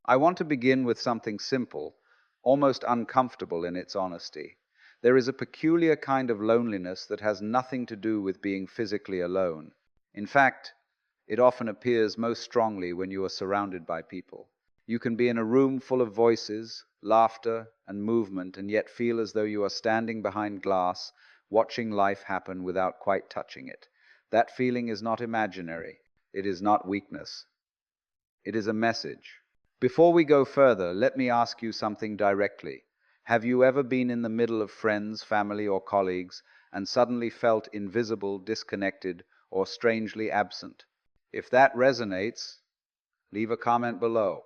I want to begin with something simple, almost uncomfortable in its honesty. There is a peculiar kind of loneliness that has nothing to do with being physically alone. In fact, it often appears most strongly when you are surrounded by people. You can be in a room full of voices, laughter, and movement, and yet feel as though you are standing behind glass, watching life happen without quite touching it. That feeling is not imaginary. It is not weakness. It is a message. Before we go further, let me ask you something directly. Have you ever been in the middle of friends, family, or colleagues and suddenly felt invisible, disconnected, or strangely absent? If that resonates, leave a comment below.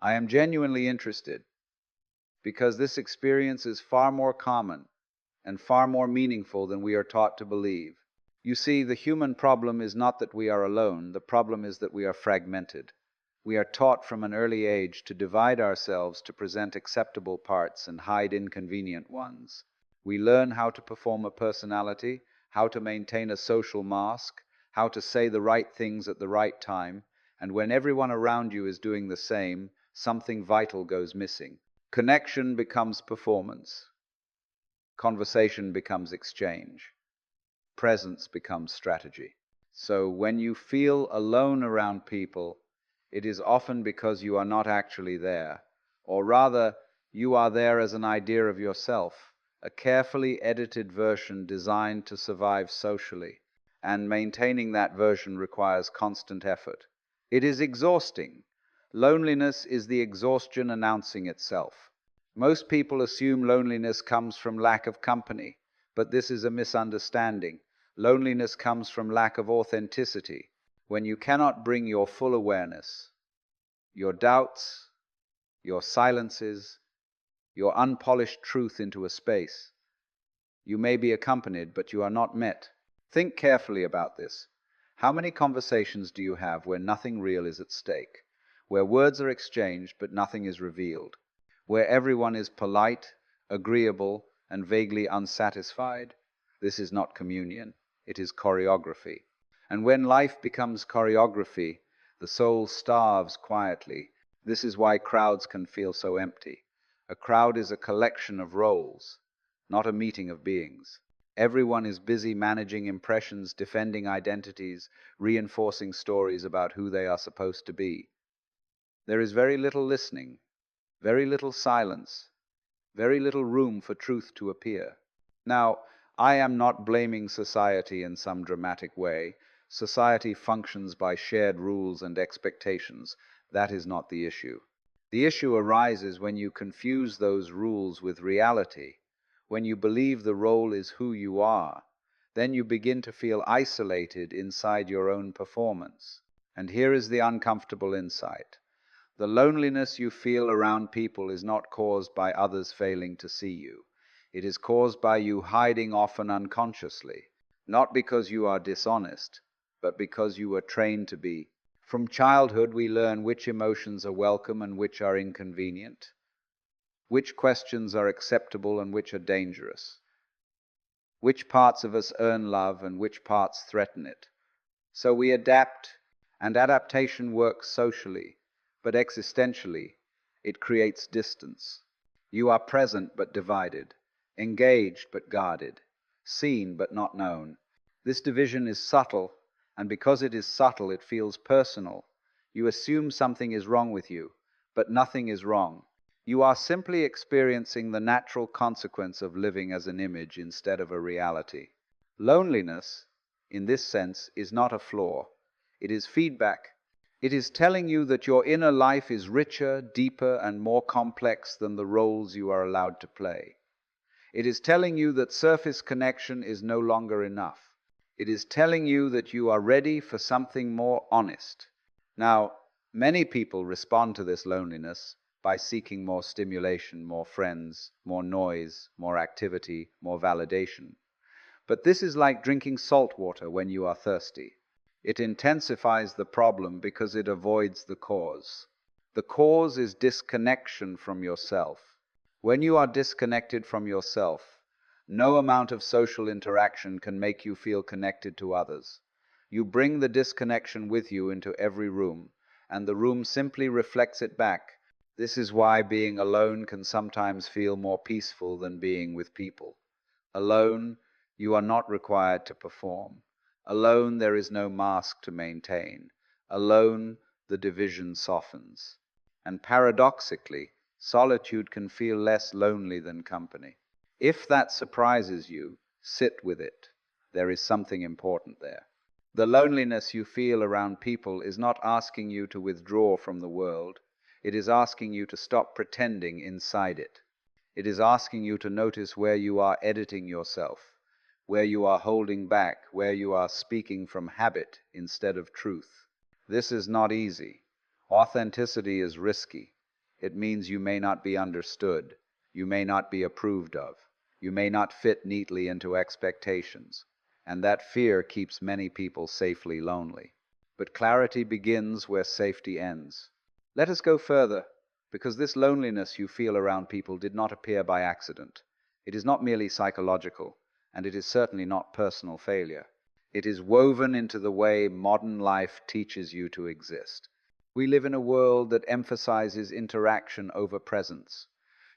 I am genuinely interested because this experience is far more common and far more meaningful than we are taught to believe. You see, the human problem is not that we are alone, the problem is that we are fragmented. We are taught from an early age to divide ourselves to present acceptable parts and hide inconvenient ones. We learn how to perform a personality, how to maintain a social mask, how to say the right things at the right time, and when everyone around you is doing the same, something vital goes missing. Connection becomes performance. Conversation becomes exchange. Presence becomes strategy. So when you feel alone around people, it is often because you are not actually there, or rather, you are there as an idea of yourself, a carefully edited version designed to survive socially, and maintaining that version requires constant effort. It is exhausting. Loneliness is the exhaustion announcing itself. Most people assume loneliness comes from lack of company, but this is a misunderstanding. Loneliness comes from lack of authenticity. When you cannot bring your full awareness, your doubts, your silences, your unpolished truth into a space, you may be accompanied, but you are not met. Think carefully about this. How many conversations do you have where nothing real is at stake, where words are exchanged but nothing is revealed, where everyone is polite, agreeable, and vaguely unsatisfied? This is not communion. It is choreography. And when life becomes choreography, the soul starves quietly. This is why crowds can feel so empty. A crowd is a collection of roles, not a meeting of beings. Everyone is busy managing impressions, defending identities, reinforcing stories about who they are supposed to be. There is very little listening, very little silence, very little room for truth to appear. Now, I am not blaming society in some dramatic way. Society functions by shared rules and expectations. That is not the issue. The issue arises when you confuse those rules with reality. When you believe the role is who you are, then you begin to feel isolated inside your own performance. And here is the uncomfortable insight. The loneliness you feel around people is not caused by others failing to see you. It is caused by you hiding often unconsciously, not because you are dishonest, but because you were trained to be. From childhood, we learn which emotions are welcome and which are inconvenient, which questions are acceptable and which are dangerous, which parts of us earn love and which parts threaten it. So we adapt, and adaptation works socially, but existentially, it creates distance. You are present but divided, engaged but guarded, seen but not known. This division is subtle, and because it is subtle, it feels personal. You assume something is wrong with you, but nothing is wrong. You are simply experiencing the natural consequence of living as an image instead of a reality. Loneliness, in this sense, is not a flaw. It is feedback. It is telling you that your inner life is richer, deeper, and more complex than the roles you are allowed to play. It is telling you that surface connection is no longer enough. It is telling you that you are ready for something more honest. Now, many people respond to this loneliness by seeking more stimulation, more friends, more noise, more activity, more validation. But this is like drinking salt water when you are thirsty. It intensifies the problem because it avoids the cause. The cause is disconnection from yourself. When you are disconnected from yourself, no amount of social interaction can make you feel connected to others. You bring the disconnection with you into every room, and the room simply reflects it back, This is why being alone can sometimes feel more peaceful than being with people. Alone, you are not required to perform. Alone, there is no mask to maintain. Alone, the division softens. And paradoxically, solitude can feel less lonely than company. If that surprises you, sit with it. There is something important there. The loneliness you feel around people is not asking you to withdraw from the world. It is asking you to stop pretending inside it. It is asking you to notice where you are editing yourself, where you are holding back, where you are speaking from habit instead of truth. This is not easy. Authenticity is risky. It means you may not be understood. You may not be approved of. You may not fit neatly into expectations. And that fear keeps many people safely lonely. But clarity begins where safety ends. Let us go further, because this loneliness you feel around people did not appear by accident. It is not merely psychological, and it is certainly not personal failure. It is woven into the way modern life teaches you to exist. We live in a world that emphasizes interaction over presence.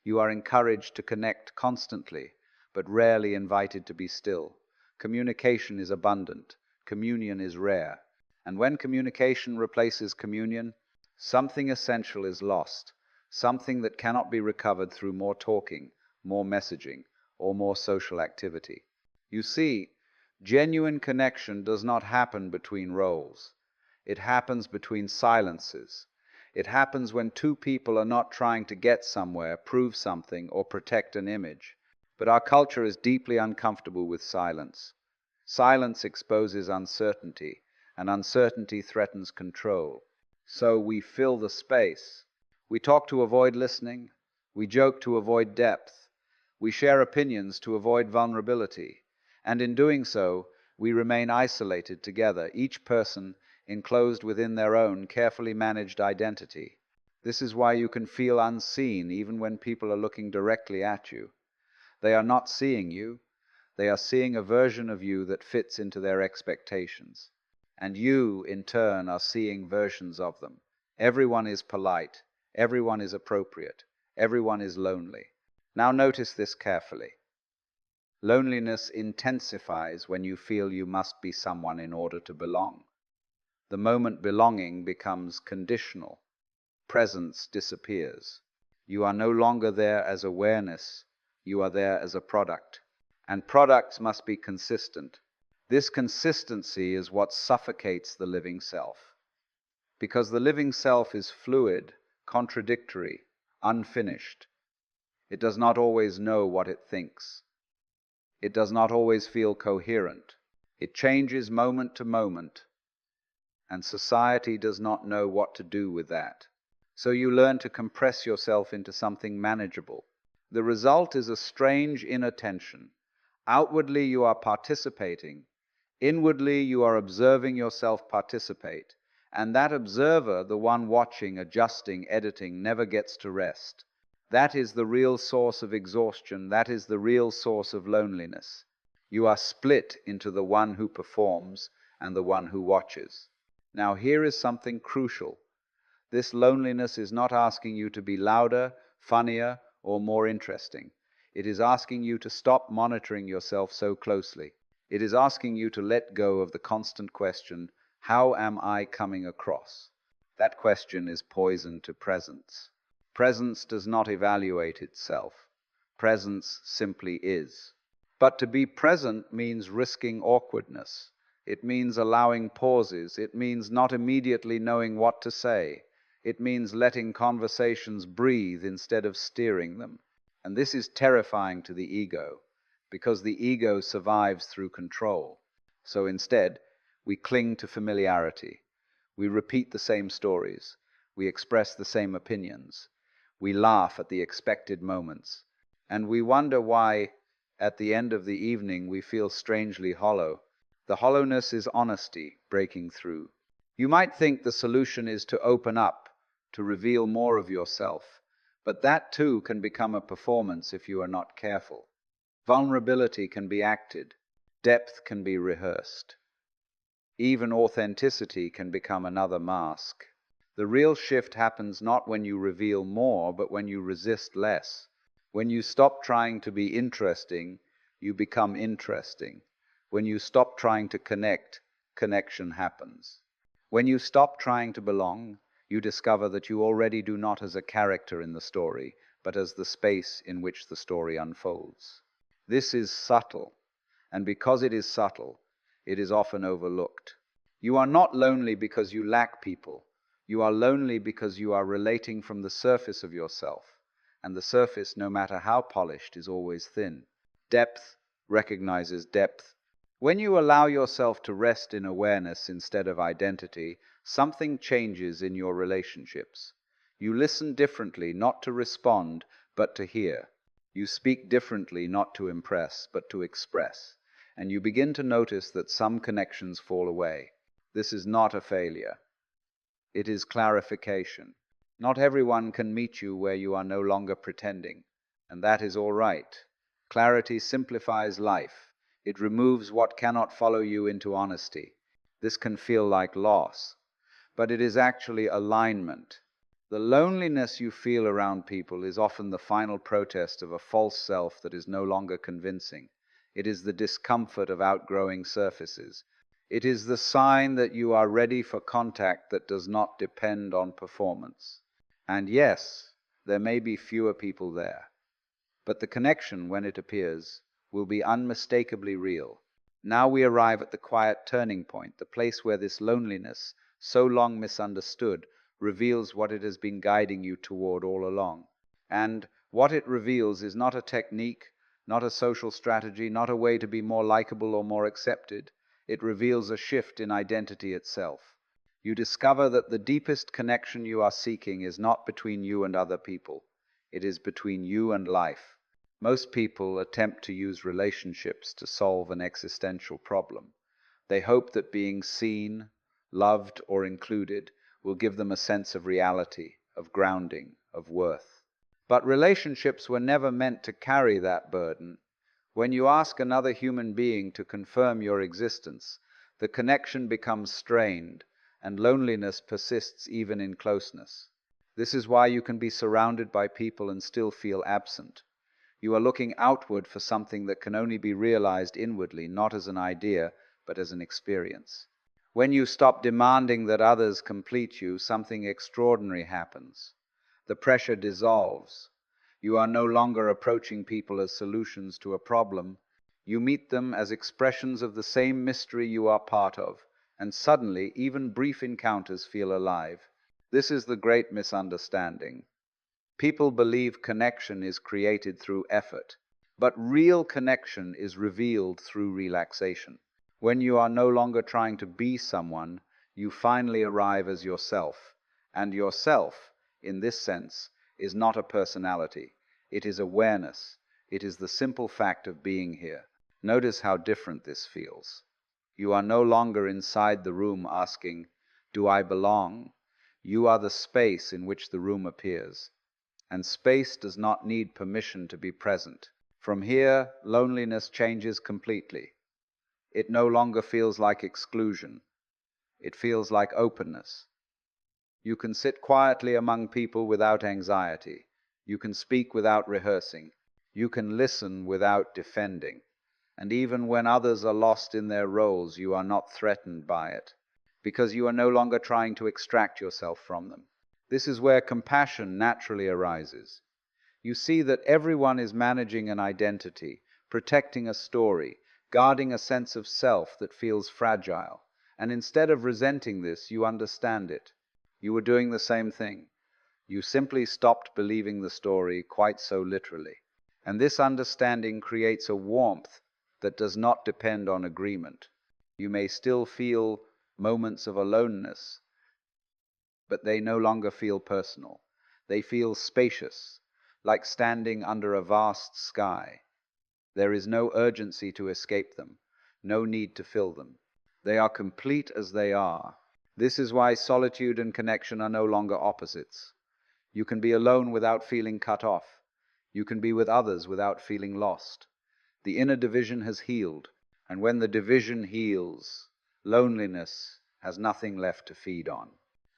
You are encouraged to connect constantly, but rarely invited to be still. Communication is abundant. Communion is rare. And when communication replaces communion, something essential is lost, something that cannot be recovered through more talking, more messaging, or more social activity. You see, genuine connection does not happen between roles. It happens between silences. It happens when two people are not trying to get somewhere, prove something, or protect an image. But our culture is deeply uncomfortable with silence. Silence exposes uncertainty, and uncertainty threatens control. So we fill the space. We talk to avoid listening. We joke to avoid depth. We share opinions to avoid vulnerability. And in doing so, we remain isolated together, each person enclosed within their own carefully managed identity. This is why you can feel unseen even when people are looking directly at you. They are not seeing you. They are seeing a version of you that fits into their expectations. And you, in turn, are seeing versions of them. Everyone is polite. Everyone is appropriate. Everyone is lonely. Now notice this carefully. Loneliness intensifies when you feel you must be someone in order to belong. The moment belonging becomes conditional, presence disappears. You are no longer there as awareness. You are there as a product. And products must be consistent. This consistency is what suffocates the living self. Because the living self is fluid, contradictory, unfinished. It does not always know what it thinks. It does not always feel coherent. It changes moment to moment. And society does not know what to do with that. So you learn to compress yourself into something manageable. The result is a strange inner tension. Outwardly you are participating. Inwardly you are observing yourself participate. And that observer, the one watching, adjusting, editing, never gets to rest. That is the real source of exhaustion. That is the real source of loneliness. You are split into the one who performs and the one who watches. Now here is something crucial. This loneliness is not asking you to be louder, funnier, or more interesting. It is asking you to stop monitoring yourself so closely. It is asking you to let go of the constant question, how am I coming across? That question is poison to presence. Presence does not evaluate itself. Presence simply is. But to be present means risking awkwardness. It means allowing pauses. It means not immediately knowing what to say. It means letting conversations breathe instead of steering them. And this is terrifying to the ego, because the ego survives through control. So instead, we cling to familiarity. We repeat the same stories. We express the same opinions. We laugh at the expected moments. And we wonder why, at the end of the evening, we feel strangely hollow. The hollowness is honesty breaking through. You might think the solution is to open up, to reveal more of yourself, but that too can become a performance if you are not careful. Vulnerability can be acted. Depth can be rehearsed. Even authenticity can become another mask. The real shift happens not when you reveal more, but when you resist less. When you stop trying to be interesting, you become interesting. When you stop trying to connect, connection happens. When you stop trying to belong, you discover that you already do not as a character in the story, but as the space in which the story unfolds. This is subtle, and because it is subtle, it is often overlooked. You are not lonely because you lack people. You are lonely because you are relating from the surface of yourself, and the surface, no matter how polished, is always thin. Depth recognizes depth. When you allow yourself to rest in awareness instead of identity, something changes in your relationships. You listen differently, not to respond, but to hear. You speak differently, not to impress, but to express. And you begin to notice that some connections fall away. This is not a failure. It is clarification. Not everyone can meet you where you are no longer pretending, and that is all right. Clarity simplifies life. It removes what cannot follow you into honesty. This can feel like loss, but it is actually alignment. The loneliness you feel around people is often the final protest of a false self that is no longer convincing. It is the discomfort of outgrowing surfaces. It is the sign that you are ready for contact that does not depend on performance. And yes, there may be fewer people there, but the connection, when it appears, will be unmistakably real. Now we arrive at the quiet turning point, the place where this loneliness, so long misunderstood, reveals what it has been guiding you toward all along. And what it reveals is not a technique, not a social strategy, not a way to be more likable or more accepted. It reveals a shift in identity itself. You discover that the deepest connection you are seeking is not between you and other people. It is between you and life. Most people attempt to use relationships to solve an existential problem. They hope that being seen, loved, or included will give them a sense of reality, of grounding, of worth. But relationships were never meant to carry that burden. When you ask another human being to confirm your existence, the connection becomes strained, and loneliness persists even in closeness. This is why you can be surrounded by people and still feel absent. You are looking outward for something that can only be realized inwardly, not as an idea, but as an experience. When you stop demanding that others complete you, something extraordinary happens. The pressure dissolves. You are no longer approaching people as solutions to a problem. You meet them as expressions of the same mystery you are part of, and suddenly even brief encounters feel alive. This is the great misunderstanding. People believe connection is created through effort, but real connection is revealed through relaxation. When you are no longer trying to be someone, you finally arrive as yourself. And yourself, in this sense, is not a personality. It is awareness. It is the simple fact of being here. Notice how different this feels. You are no longer inside the room asking, "Do I belong?" You are the space in which the room appears. And space does not need permission to be present. From here, loneliness changes completely. It no longer feels like exclusion. It feels like openness. You can sit quietly among people without anxiety. You can speak without rehearsing. You can listen without defending. And even when others are lost in their roles, you are not threatened by it, because you are no longer trying to extract yourself from them. This is where compassion naturally arises. You see that everyone is managing an identity, protecting a story, guarding a sense of self that feels fragile. And instead of resenting this, you understand it. You were doing the same thing. You simply stopped believing the story quite so literally. And this understanding creates a warmth that does not depend on agreement. You may still feel moments of aloneness, but they no longer feel personal. They feel spacious, like standing under a vast sky. There is no urgency to escape them, no need to fill them. They are complete as they are. This is why solitude and connection are no longer opposites. You can be alone without feeling cut off. You can be with others without feeling lost. The inner division has healed, and when the division heals, loneliness has nothing left to feed on.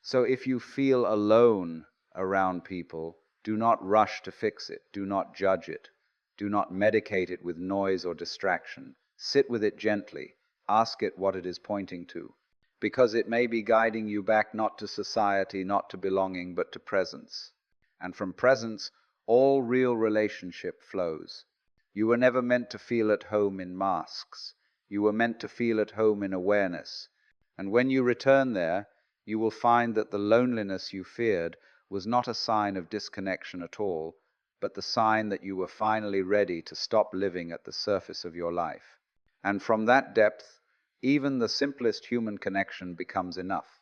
So if you feel alone around people, do not rush to fix it. Do not judge it. Do not medicate it with noise or distraction. Sit with it gently. Ask it what it is pointing to, because it may be guiding you back not to society, not to belonging, but to presence. And from presence, all real relationship flows. You were never meant to feel at home in masks. You were meant to feel at home in awareness. And when you return there, you will find that the loneliness you feared was not a sign of disconnection at all, but the sign that you were finally ready to stop living at the surface of your life. And from that depth, even the simplest human connection becomes enough.